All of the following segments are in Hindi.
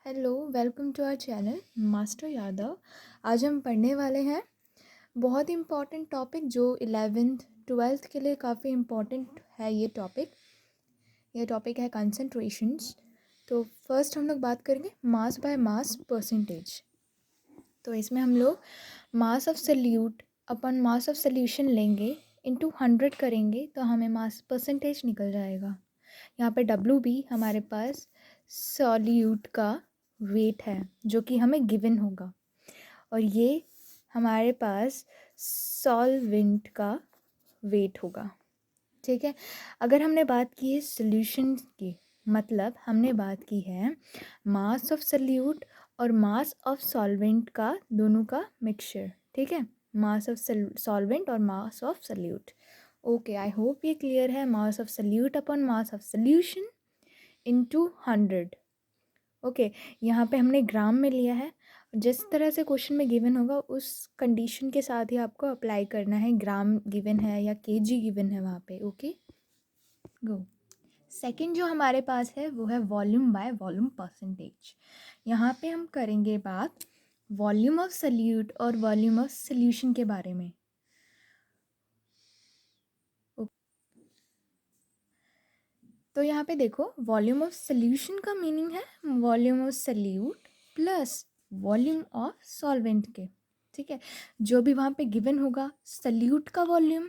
Hello, welcome to our channel master Yadav. आज हम पढ़ने वाले हैं बहुत इम्पॉर्टेंट टॉपिक जो 11th 12th के लिए काफ़ी इम्पॉर्टेंट है। ये टॉपिक है कंसंट्रेशंस। तो फर्स्ट हम लोग बात करेंगे मास बाय मास परसेंटेज। तो इसमें हम लोग mass of solute upon mass of solution लेंगे, इनटू 100 करेंगे तो हमें मास परसेंटेज निकल जाएगा। यहाँ पे WB हमारे पास सॉल्यूट का वेट है जो कि हमें गिवन होगा, और ये हमारे पास सॉल्वेंट का वेट होगा। ठीक है, अगर हमने बात की है सॉल्यूशन की, मतलब हमने बात की है मास ऑफ सॉल्यूट और मास ऑफ सॉल्वेंट का, दोनों का मिक्सचर। ठीक है, मास ऑफ सॉल्वेंट और mass of solute. Okay, I hope ये क्लियर है। Mass of solute upon mass of solution into 100। Okay, यहाँ पे हमने ग्राम में लिया है। जिस तरह से क्वेश्चन में गिवन होगा उस कंडीशन के साथ ही आपको अप्लाई करना है। ग्राम गिवन है या केजी गिवन है वहाँ पे। ओके, गो। सेकंड जो हमारे पास है वो है वॉल्यूम बाय वॉल्यूम परसेंटेज। यहाँ पे हम करेंगे बात वॉल्यूम ऑफ सॉल्यूट और वॉल्यूम ऑफ सॉल्यूशन के बारे में। तो यहाँ पे देखो, वॉल्यूम ऑफ सॉल्यूशन का मीनिंग है volume of solute plus volume of solvent के। ठीक है, जो भी वहाँ पे गिवन होगा सॉल्यूट का वॉल्यूम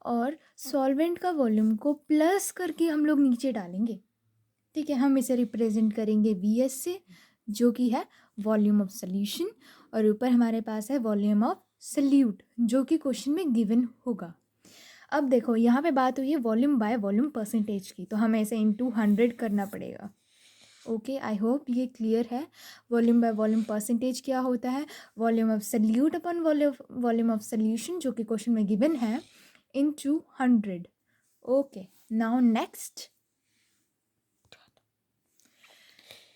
और सॉल्वेंट का वॉल्यूम को प्लस करके हम लोग नीचे डालेंगे। ठीक है, हम इसे रिप्रेजेंट करेंगे VS से, जो कि है वॉल्यूम ऑफ सॉल्यूशन, और ऊपर हमारे पास है वॉल्यूम ऑफ सॉल्यूट जो कि क्वेश्चन में गिवन होगा। अब देखो, यहाँ पे बात हुई है वॉल्यूम बाय वॉल्यूम परसेंटेज की, तो हमें इसे इनटू 100 करना पड़ेगा। ओके, आई होप ये क्लियर है। वॉल्यूम बाय वॉल्यूम परसेंटेज क्या होता है? Volume of solute upon volume of solution जो कि क्वेश्चन में गिवन है इनटू 100। ओके, नाउ नेक्स्ट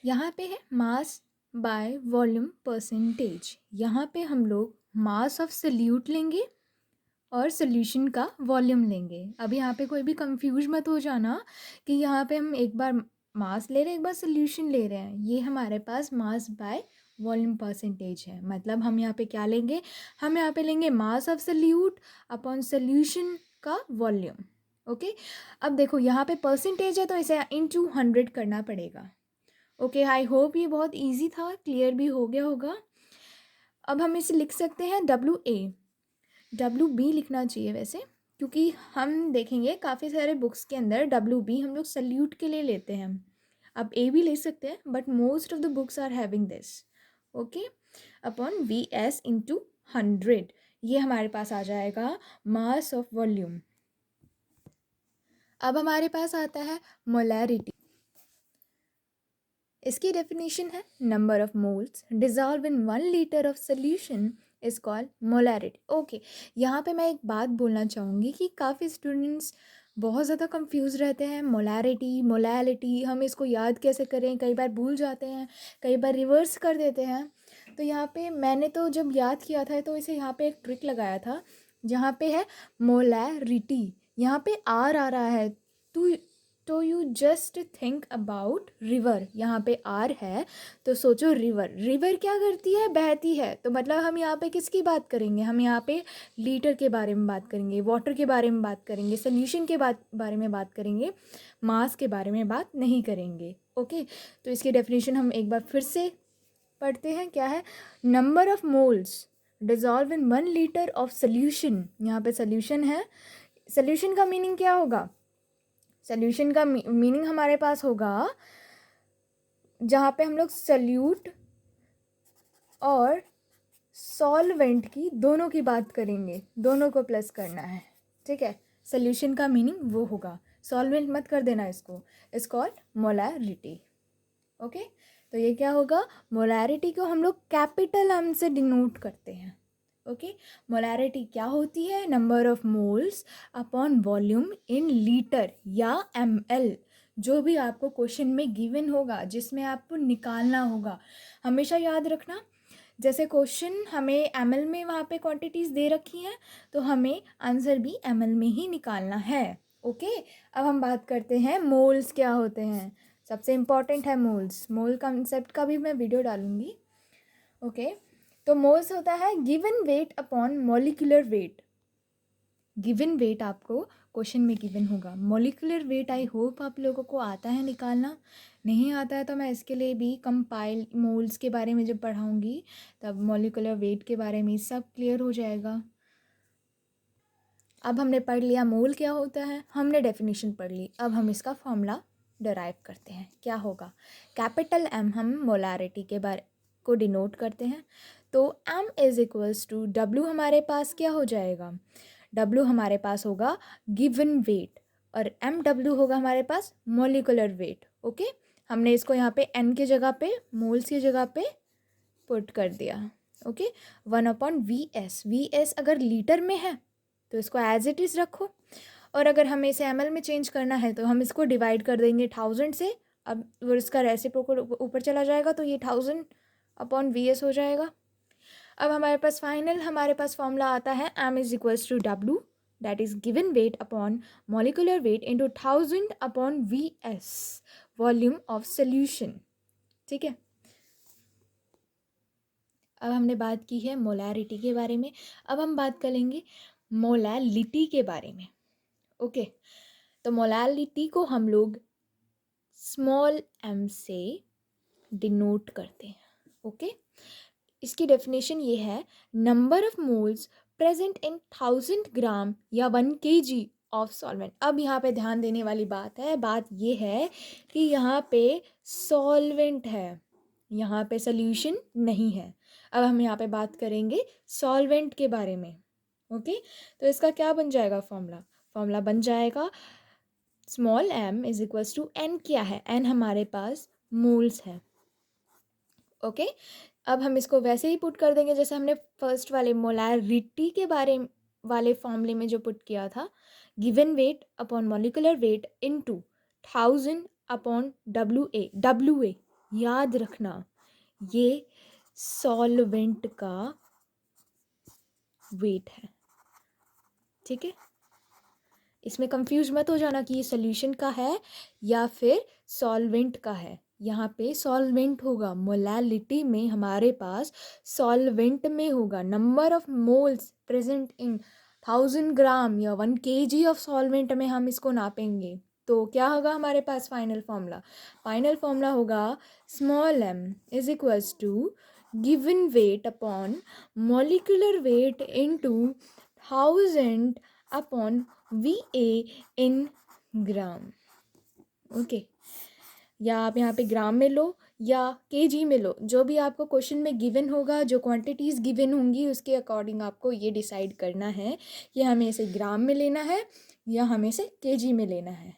यहाँ पे है मास बाय वॉल्यूम परसेंटेज। यहाँ पे हम लोग मास ऑफ सॉल्यूट लेंगे और सॉल्यूशन का वॉल्यूम लेंगे। अब यहाँ पे कोई भी कंफ्यूज मत हो जाना कि यहाँ पे हम एक बार मास ले रहे हैं एक बार सॉल्यूशन ले रहे हैं। ये हमारे पास मास बाय वॉल्यूम परसेंटेज है। मतलब हम यहाँ पे क्या लेंगे? हम यहाँ पे लेंगे mass of solute upon solution का वॉल्यूम। ओके, अब देखो यहाँ पे परसेंटेज है तो इसे इनटू 100 करना पड़ेगा। ओके, आई होप ये बहुत ईजी था, क्लियर भी हो गया होगा। अब हम इसे लिख सकते हैं WA। WB लिखना चाहिए वैसे, क्योंकि हम देखेंगे काफ़ी सारे बुक्स के अंदर WB हम लोग सल्यूट के लिए लेते हैं। अब A भी ले सकते हैं, but most of the books are having this. Okay, upon VS into 100, ये हमारे पास आ जाएगा मास ऑफ वॉल्यूम। अब हमारे पास आता है मोलैरिटी। इसकी डेफिनेशन है number of moles dissolve in 1 litre of solution is called molarity. Okay, यहाँ पे मैं एक बात बोलना चाहूँगी कि काफ़ी स्टूडेंट्स बहुत ज़्यादा कंफ्यूज रहते हैं। मोलैरिटी मोलैलिटी हम इसको याद कैसे करें, कई बार भूल जाते हैं, कई बार रिवर्स कर देते हैं। तो यहाँ पे मैंने तो जब याद किया था तो इसे यहाँ पे एक ट्रिक लगाया था, जहाँ पे है मोलैरिटी, यहाँ पे आर आ रहा है तो you just think about river. यहाँ पे आर है तो सोचो रिवर। रिवर क्या करती है? बहती है। तो मतलब हम यहाँ पे किसकी बात करेंगे? हम यहाँ पे लीटर के बारे में बात करेंगे, वाटर के बारे में बात करेंगे, सोल्यूशन के बारे में बात करेंगे, मास के बारे में बात नहीं करेंगे। ओके, तो इसकी डेफिनेशन हम एक बार फिर से पढ़ते हैं। क्या है? Number of moles dissolve in 1 litre of solution. यहाँ पे सोल्यूशन है। सोल्यूशन का मीनिंग क्या होगा? सोल्यूशन का मीनिंग हमारे पास होगा जहाँ पे हम लोग सल्यूट और सॉल्वेंट की दोनों की बात करेंगे, दोनों को प्लस करना है। ठीक है, सोल्यूशन का मीनिंग वो होगा, सॉल्वेंट मत कर देना इसको। It's called molarity. ओके, तो ये क्या होगा? मोलैरिटी को हम लोग कैपिटल एम से डिनोट करते हैं। ओके, मोलैरिटी क्या होती है? Number of moles upon volume in litre या ml, जो भी आपको क्वेश्चन में गिवन होगा, जिसमें आपको निकालना होगा। हमेशा याद रखना, जैसे क्वेश्चन हमें ml में वहाँ पे क्वांटिटीज़ दे रखी हैं तो हमें आंसर भी ml में ही निकालना है। ओके, अब हम बात करते हैं मोल्स क्या होते हैं। सबसे इम्पॉर्टेंट है मोल्स। मोल कंसेप्ट का भी मैं वीडियो डालूंगी। ओके, तो मोल्स होता है given weight upon molecular wait. Given weight आपको क्वेश्चन में गिवन होगा। मॉलिक्यूलर वेट आई होप आप लोगों को आता है निकालना। नहीं आता है तो मैं इसके लिए भी कंपाइल मोल्स के बारे में जब पढ़ाऊंगी तब मॉलिक्यूलर वेट के बारे में सब क्लियर हो जाएगा। अब हमने पढ़ लिया मोल क्या होता है, हमने डेफिनेशन पढ़ ली। अब हम इसका फॉर्मूला डराइव करते हैं। क्या होगा, कैपिटल एम हम मोलारिटी के बारे को डिनोट करते हैं। तो M is equals to W, हमारे पास क्या हो जाएगा, डब्ल्यू हमारे पास होगा गिवन वेट और एम डब्ल्यू होगा हमारे पास मॉलिक्यूलर वेट। ओके, हमने इसको यहाँ पे एन के जगह पे, मोल्स की जगह पे पुट कर दिया। Okay, 1/VS। VS अगर लीटर में है तो इसको एज इट इज़ रखो, और अगर हमें इसे ml में चेंज करना है तो हम इसको डिवाइड कर देंगे 1000 से। अब वो इसका रेसिप्रोकल ऊपर चला जाएगा तो ये 1000/VS हो जाएगा। अब हमारे पास फॉर्मूला आता है m is equals to W, that is given weight upon molecular weight into 1000/VS, volume of solution. ठीक है, अब हमने बात की है मोलैरिटी के बारे में। अब हम बात करेंगे मोलैलिटी के बारे में। ओके, तो मोलैलिटी को हम लोग स्मॉल m से डिनोट करते हैं। ओके, इसकी डेफिनेशन ये है, number of moles present in 1000 ग्राम या 1 kg ऑफ सॉल्वेंट। अब यहाँ पे ध्यान देने वाली बात है, बात ये है कि यहाँ पे सॉल्वेंट है, यहाँ पे सोल्यूशन नहीं है। अब हम यहाँ पे बात करेंगे सॉल्वेंट के बारे में। ओके, तो इसका क्या बन जाएगा फॉर्मूला बन जाएगा small m is equals to n। क्या है, n हमारे पास मोल्स है। ओके, अब हम इसको वैसे ही पुट कर देंगे जैसे हमने फर्स्ट वाले मोलैरिटी के बारे वाले फॉर्मूले में जो पुट किया था, given weight upon molecular weight into 1000/WA। WA याद रखना, ये सॉल्वेंट का वेट है। ठीक है, इसमें कंफ्यूज मत हो जाना कि ये सोल्यूशन का है या फिर सॉल्वेंट का है। यहाँ पे सॉल्वेंट होगा, मोलैलिटी में हमारे पास सॉल्वेंट में होगा। Number of moles present in 1000 ग्राम या 1 kg ऑफ सॉल्वेंट में हम इसको नापेंगे। तो क्या होगा हमारे पास फाइनल फॉर्मूला होगा small m is equals to given weight upon molecular weight into 1000/VA in gram. Okay, या आप यहाँ पे ग्राम में लो या kg में लो, जो भी आपको क्वेश्चन में गिवन होगा, जो क्वांटिटीज़ गिवन होंगी उसके अकॉर्डिंग आपको ये डिसाइड करना है कि हमें इसे ग्राम में लेना है या हमें इसे kg में लेना है।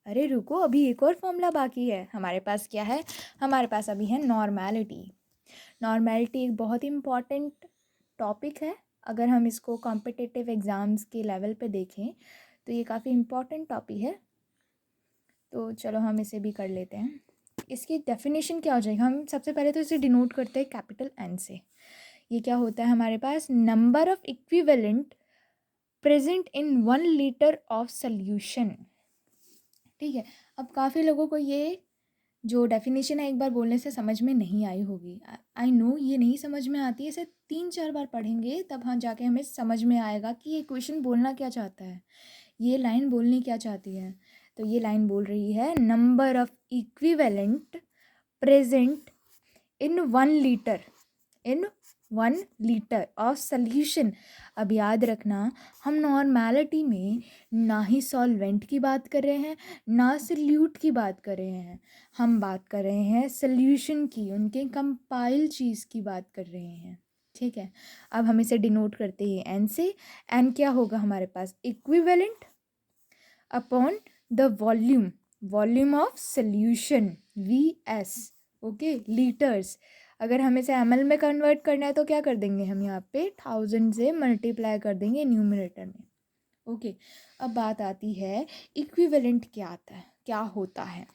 अरे रुको, अभी एक और फॉर्मूला बाकी है हमारे पास। क्या है हमारे पास, अभी है नॉर्मेलिटी। नॉर्मेलिटी एक बहुत इम्पॉर्टेंट टॉपिक है। अगर हम इसको कॉम्पिटिटिव एग्ज़ाम्स के लेवल पे देखें तो ये काफ़ी इम्पॉर्टेंट टॉपिक है। तो चलो हम इसे भी कर लेते हैं। इसकी डेफिनेशन क्या हो जाएगी, हम सबसे पहले तो इसे डिनोट करते हैं कैपिटल एन से। ये क्या होता है हमारे पास, number of equivalent present in 1 litre of solution. ठीक है, अब काफ़ी लोगों को ये जो डेफिनेशन है एक बार बोलने से समझ में नहीं आई होगी। आई नो ये नहीं समझ में आती है, इसे 3-4 बार पढ़ेंगे तब हाँ जाके हमें समझ में आएगा कि ये क्वेश्चन बोलना क्या चाहता है, ये लाइन बोलनी क्या चाहती है। तो ये लाइन बोल रही है, number of equivalent present in 1 litre of solution. अब याद रखना, हम नॉर्मेलिटी में ना ही सॉल्वेंट की बात कर रहे हैं ना सल्यूट की बात कर रहे हैं, हम बात कर रहे हैं सोल्यूशन की, उनके कंपाइल चीज़ की बात कर रहे हैं। ठीक है, अब हम इसे डिनोट करते हैं एन से। एन क्या होगा हमारे पास, equivalent upon the volume of solution, VS। Okay, litres. अगर हमें इसे ml में कन्वर्ट करना है तो क्या कर देंगे, हम यहाँ पे 1000 से मल्टीप्लाई कर देंगे न्यूमरेटर में। ओके, अब बात आती है इक्विवेलेंट क्या होता है।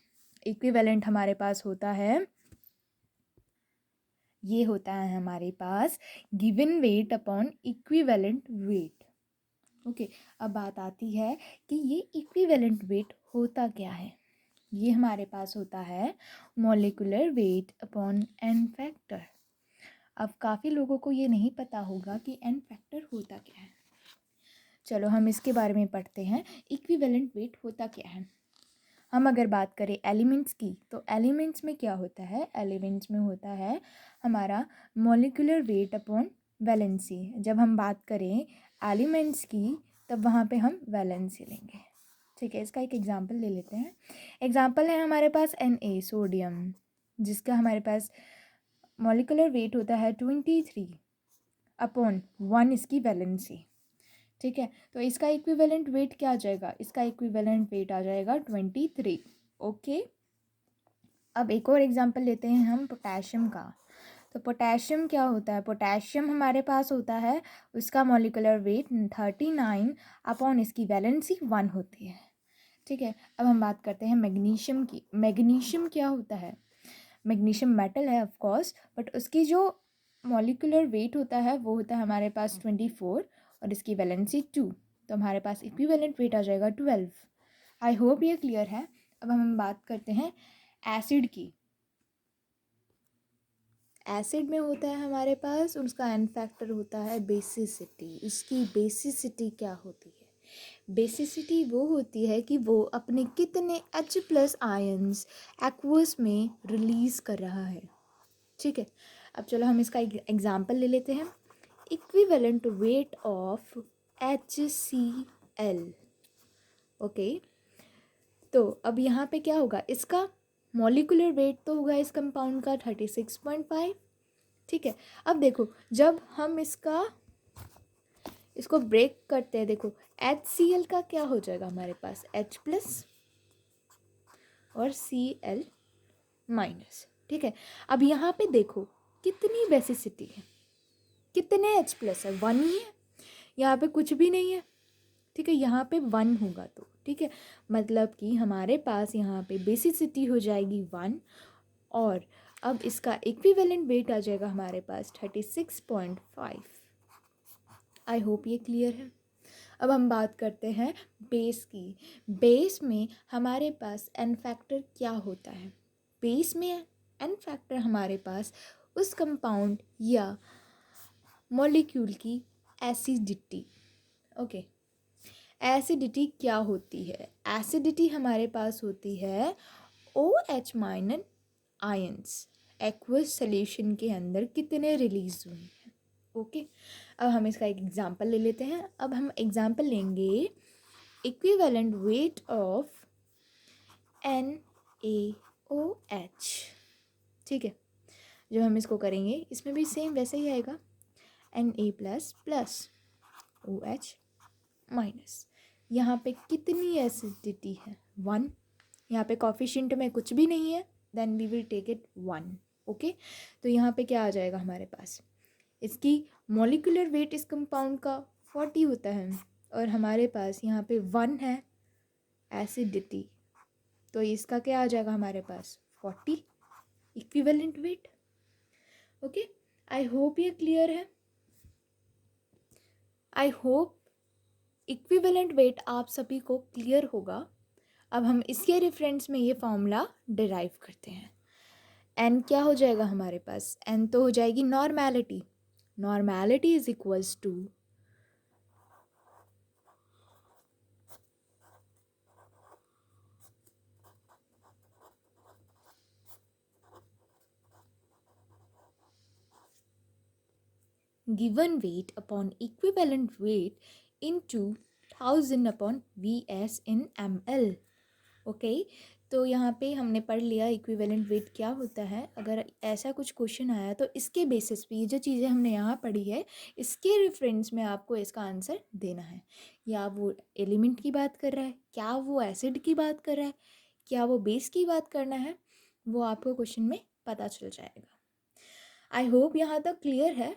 इक्विवेलेंट हमारे पास होता है, ये होता है हमारे पास given weight upon equivalent weight. Okay, अब बात आती है कि ये इक्विवेलेंट वेट होता क्या है। ये हमारे पास होता है molecular weight upon n factor. अब काफ़ी लोगों को ये नहीं पता होगा कि एन फैक्टर होता क्या है। चलो हम इसके बारे में पढ़ते हैं। इक्विवेलेंट वेट होता क्या है। हम अगर बात करें एलिमेंट्स की, तो एलिमेंट्स में क्या होता है, एलिमेंट्स में होता है हमारा मॉलिक्यूलर वेट अपॉन वैलेंसी। जब हम बात करें एलिमेंट्स की, तब वहाँ पे हम वैलेंसी लेंगे। ठीक है, इसका एक एग्जांपल ले लेते हैं। एग्जांपल है हमारे पास Na सोडियम, जिसका हमारे पास मॉलिक्यूलर वेट होता है 23 अपॉन 1 इसकी वैलेंसी। ठीक है, तो इसका इक्विवेलेंट वेट क्या आ जाएगा, इसका इक्विवेलेंट वेट आ जाएगा 23। ओके, अब एक और एग्जांपल लेते हैं हम पोटेशियम का। तो पोटेशियम क्या होता है, पोटेशियम हमारे पास होता है, उसका मॉलिक्यूलर वेट 39 अपॉन इसकी वैलेंसी 1 होती है। ठीक है, अब हम बात करते हैं मैग्नीशियम की। मैग्नीशियम क्या होता है, मैग्नीशियम मेटल है ऑफ कोर्स, बट उसकी जो मॉलिक्यूलर वेट होता है वो होता है हमारे पास 24 और इसकी वैलेंसी 2। तो हमारे पास इक्विवेलेंट वेट आ जाएगा 12। आई होप ये क्लियर है। अब हम बात करते हैं एसिड की। एसिड में होता है हमारे पास, उसका एन फैक्टर होता है बेसिसिटी। इसकी बेसिसिटी क्या होती है, बेसिसिटी वो होती है कि वो अपने कितने H+ आयंस एक्वस में रिलीज कर रहा है। ठीक है, अब चलो हम इसका एग्जांपल ले लेते हैं। Equivalent weight of HCl। Okay, तो अब यहाँ पे क्या होगा, इसका मॉलिक्यूलर वेट तो होगा इस कंपाउंड का 36.5। ठीक है, अब देखो जब हम इसको ब्रेक करते हैं, देखो HCl का क्या हो जाएगा हमारे पास, H+ और Cl-। ठीक है, अब यहाँ पे देखो कितनी बेसिसिटी है, कितने H+ है, 1 ही है, यहाँ पे कुछ भी नहीं है। ठीक है, यहाँ पे 1 होगा तो ठीक है, मतलब कि हमारे पास यहाँ पे बेसिसिटी हो जाएगी 1 और अब इसका इक्विवेलेंट वेट आ जाएगा हमारे पास 36.5। आई होप ये क्लियर है। अब हम बात करते हैं बेस की। बेस में हमारे पास एन फैक्टर क्या होता है, बेस में एन फैक्टर हमारे पास उस कंपाउंड या मॉलिक्यूल की एसिडिटी। ओके, एसिडिटी क्या होती है, एसिडिटी हमारे पास होती है OH- आयंस एक्वस सॉल्यूशन के अंदर कितने रिलीज हुए हैं। ओके, अब हम इसका एक एग्जांपल ले लेते हैं। अब हम एग्जांपल लेंगे इक्विवेलेंट वेट ऑफ NaOH। ठीक है, जब हम इसको करेंगे इसमें भी सेम वैसे ही आएगा, Na++ OH-। यहाँ पे कितनी एसिडिटी है, 1। यहाँ पे कॉफिशिएंट में कुछ भी नहीं है, then we will take it 1। Okay, तो यहाँ पे क्या आ जाएगा हमारे पास, इसकी मॉलिक्यूलर वेट इस कंपाउंड का 40 होता है और हमारे पास यहाँ पे 1 है एसिडिटी, तो इसका क्या आ जाएगा हमारे पास 40 equivalent weight. Okay, I hope ये क्लियर है। आई होप इक्विवेलेंट वेट आप सभी को क्लियर होगा। अब हम इसके रेफरेंस में ये फॉर्मूला डिराइव करते हैं। एन क्या हो जाएगा हमारे पास, एन तो हो जाएगी normality. Normality is equals to given weight upon equivalent weight into 1000 upon Vs in ml। Okay, तो यहाँ पे हमने पढ़ लिया इक्विवेलेंट वेट क्या होता है। अगर ऐसा कुछ क्वेश्चन आया तो इसके बेसिस पे ये जो चीज़ें हमने यहाँ पढ़ी है, इसके रेफरेंस में आपको इसका आंसर देना है। या वो एलिमेंट की बात कर रहा है, क्या वो एसिड की बात कर रहा है, क्या वो बेस की बात करना है, वो आपको क्वेश्चन में पता चल जाएगा। आई होप यहाँ तक क्लियर है।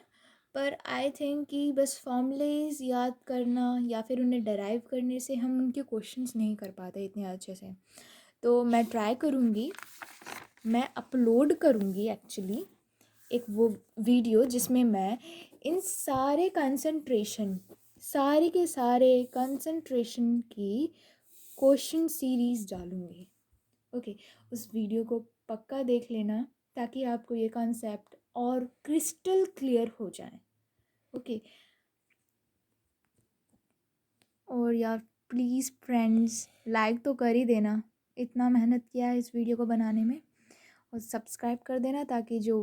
पर आई थिंक कि बस फॉर्मूलेज याद करना या फिर उन्हें डराइव करने से हम उनके क्वेश्चंस नहीं कर पाते इतने अच्छे से। तो मैं ट्राई करूँगी, मैं अपलोड करूँगी एक्चुअली एक वो वीडियो जिसमें मैं इन सारे कंसंट्रेशन, सारे के सारे कंसंट्रेशन की क्वेश्चन सीरीज़ डालूँगी। ओके, उस वीडियो को पक्का देख लेना ताकि आपको ये कॉन्सेप्ट और क्रिस्टल क्लियर हो जाए। ओके, और यार प्लीज़ फ्रेंड्स लाइक तो कर ही देना, इतना मेहनत किया है इस वीडियो को बनाने में, और सब्सक्राइब कर देना ताकि जो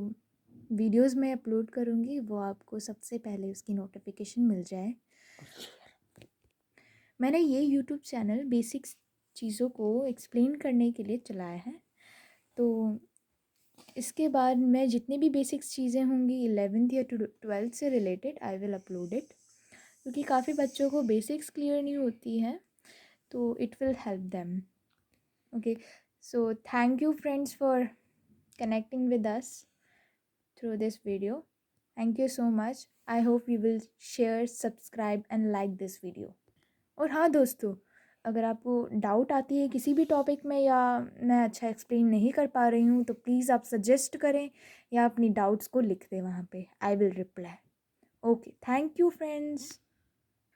वीडियोस मैं अपलोड करूँगी वो आपको सबसे पहले उसकी नोटिफिकेशन मिल जाए। मैंने ये यूट्यूब चैनल बेसिक्स चीज़ों को एक्सप्लेन करने के लिए चलाया है, तो इसके बाद मैं जितनी भी बेसिक्स चीज़ें होंगी 11th या 12th से related I will upload it, क्योंकि काफ़ी बच्चों को बेसिक्स क्लियर नहीं होती हैं, तो it will help them. Okay, so thank you friends for connecting with us through this video. Thank you so much. I hope you will share, subscribe and like this video. और हाँ दोस्तों, अगर आपको डाउट आती है किसी भी टॉपिक में या मैं अच्छा एक्सप्लेन नहीं कर पा रही हूँ तो प्लीज़ आप सजेस्ट करें या अपनी डाउट्स को लिख दें वहाँ पे, I will reply. Okay, thank you friends.